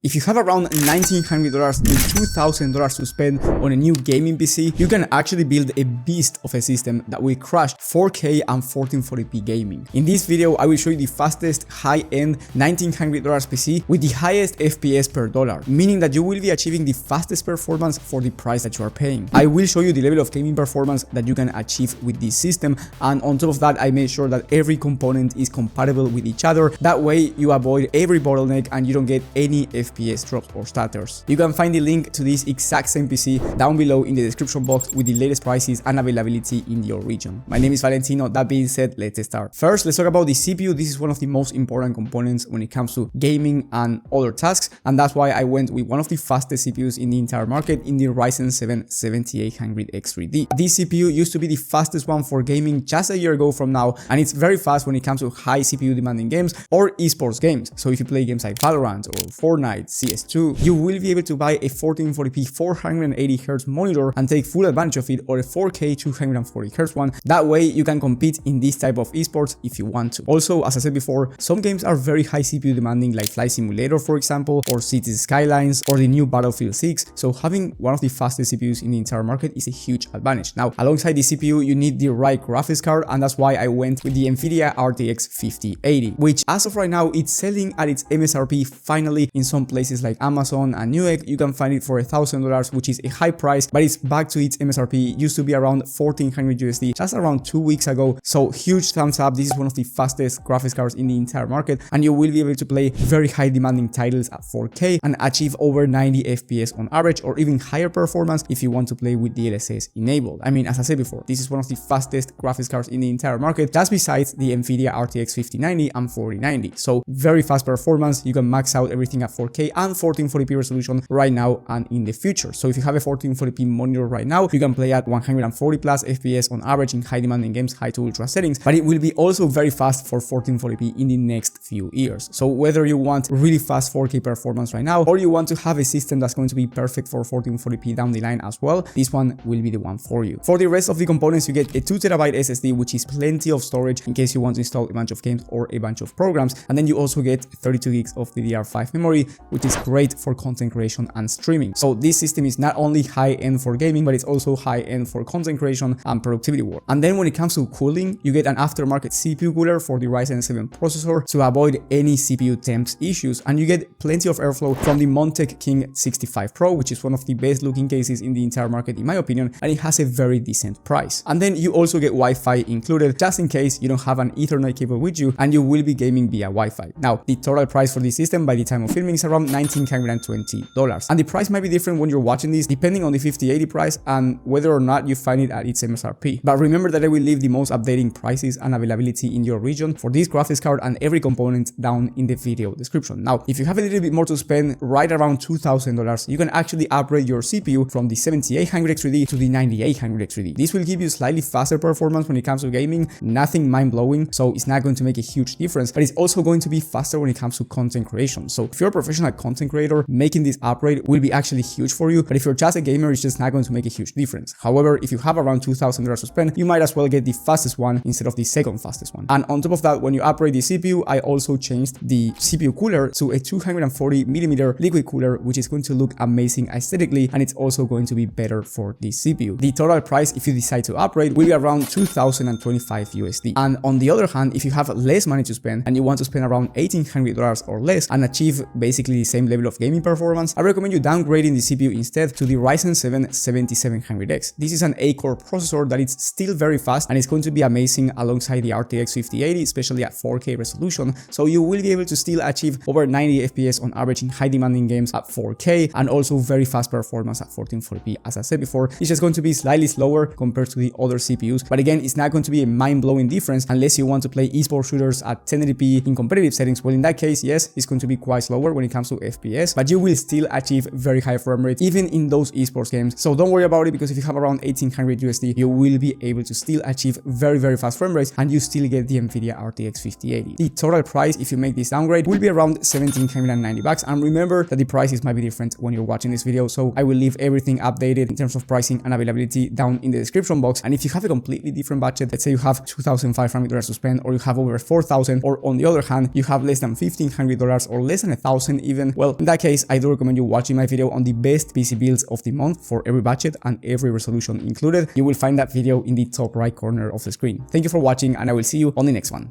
If you have around $1,900 to $2,000 to spend on a new gaming PC, you can actually build a beast of a system that will crush 4K and 1440p gaming. In this video, I will show you the fastest high-end $1,900 PC with the highest FPS per dollar, meaning that you will be achieving the fastest performance for the price that you are paying. I will show you the level of gaming performance that you can achieve with this system, and on top of that, I made sure that every component is compatible with each other. That way, you avoid every bottleneck and you don't get any FPS drops or stutters. You can find the link to this exact same PC down below in the description box with the latest prices and availability in your region. My name is Valentino. That being said, let's start. First, let's talk about the CPU. This is one of the most important components when it comes to gaming and other tasks, and that's why I went with one of the fastest CPUs in the entire market in the Ryzen 7 7800X3D. This CPU used to be the fastest one for gaming just a year ago from now, and it's very fast when it comes to high CPU demanding games or esports games. So if you play games like Valorant or Fortnite, CS2, you will be able to buy a 1440p 480Hz monitor and take full advantage of it, or a 4K 240Hz one. That way you can compete in this type of esports if you want to. Also, as I said before, some games are very high CPU demanding, like Flight Simulator for example, or Cities Skylines, or the new Battlefield 6. So having one of the fastest CPUs in the entire market is a huge advantage. Now, alongside the CPU, you need the right graphics card, and that's why I went with the NVIDIA RTX 5080, which as of right now, it's selling at its MSRP finally in some places like Amazon and Newegg. You can find it for $1,000, which is a high price, but it's back to its MSRP. It used to be around 1400 USD just around 2 weeks ago. So huge thumbs up. This is one of the fastest graphics cards in the entire market, and you will be able to play very high demanding titles at 4K and achieve over 90 FPS on average, or even higher performance if you want to play with DLSS enabled. I mean, as I said before, this is one of the fastest graphics cards in the entire market, just besides the NVIDIA RTX 5090 and 4090. So very fast performance. You can max out everything at 4K and 1440p resolution right now and in the future. So if you have a 1440p monitor right now, you can play at 140 plus FPS on average in high demanding games, high to ultra settings, but it will be also very fast for 1440p in the next few years. So whether you want really fast 4K performance right now, or you want to have a system that's going to be perfect for 1440p down the line as well, this one will be the one for you. For the rest of the components, you get a 2TB SSD, which is plenty of storage in case you want to install a bunch of games or a bunch of programs, and then you also get 32 gigs of DDR5 memory, which is great for content creation and streaming. So this system is not only high-end for gaming, but it's also high-end for content creation and productivity work. And then when it comes to cooling, you get an aftermarket CPU cooler for the Ryzen 7 processor to avoid any CPU temps issues, and you get plenty of airflow from the Montech King 65 Pro, which is one of the best looking cases in the entire market in my opinion, and it has a very decent price. And then you also get Wi-Fi included, just in case you don't have an Ethernet cable with you and you will be gaming via Wi-Fi. Now, the total price for this system by the time of filming is around $1,920, and the price might be different when you're watching this depending on the 5080 price and whether or not you find it at its MSRP. But remember that I will leave the most updating prices and availability in your region for this graphics card and every component down in the video description. Now, if you have a little bit more to spend, right around $2,000, you can actually upgrade your CPU from the 7800X3D to the 9800X3D. This will give you slightly faster performance when it comes to gaming, nothing mind-blowing, so it's not going to make a huge difference, but it's also going to be faster when it comes to content creation. So if you're a professional content creator, making this upgrade will be actually huge for you, but if you're just a gamer, it's just not going to make a huge difference. However, if you have around $2,000 to spend, you might as well get the fastest one instead of the second fastest one. And on top of that, when you upgrade the CPU, I also changed the CPU cooler to a 240mm liquid cooler, which is going to look amazing aesthetically, and it's also going to be better for the CPU. The total price, if you decide to upgrade, will be around 2025 USD. And on the other hand, if you have less money to spend and you want to spend around $1,800 or less and achieve basically the same level of gaming performance, I recommend you downgrading the CPU instead to the Ryzen 7 7700X. This is an 8-core processor that is still very fast and it's going to be amazing alongside the RTX 5080, especially at 4K resolution. So you will be able to still achieve over 90 FPS on average in high demanding games at 4K, and also very fast performance at 1440p. As I said before, it's just going to be slightly slower compared to the other CPUs, but again, it's not going to be a mind-blowing difference unless you want to play esports shooters at 1080p in competitive settings. Well, in that case, yes, it's going to be quite slower when it comes to FPS, but you will still achieve very high frame rate even in those esports games. So don't worry about it, because if you have around 1800 USD, you will be able to still achieve very fast frame rates, and you still get the NVIDIA RTX 5080. The total price, if you make this downgrade, will be around $1,790. And remember that the prices might be different when you're watching this video, so I will leave everything updated in terms of pricing and availability down in the description box. And if you have a completely different budget, let's say you have $2,500 to spend, or you have over $4,000, or on the other hand, you have less than $1,500 or less than $1,000 even, even, well, in that case, I do recommend you watching my video on the best PC builds of the month for every budget and every resolution included. You will find that video in the top right corner of the screen. Thank you for watching, and I will see you on the next one.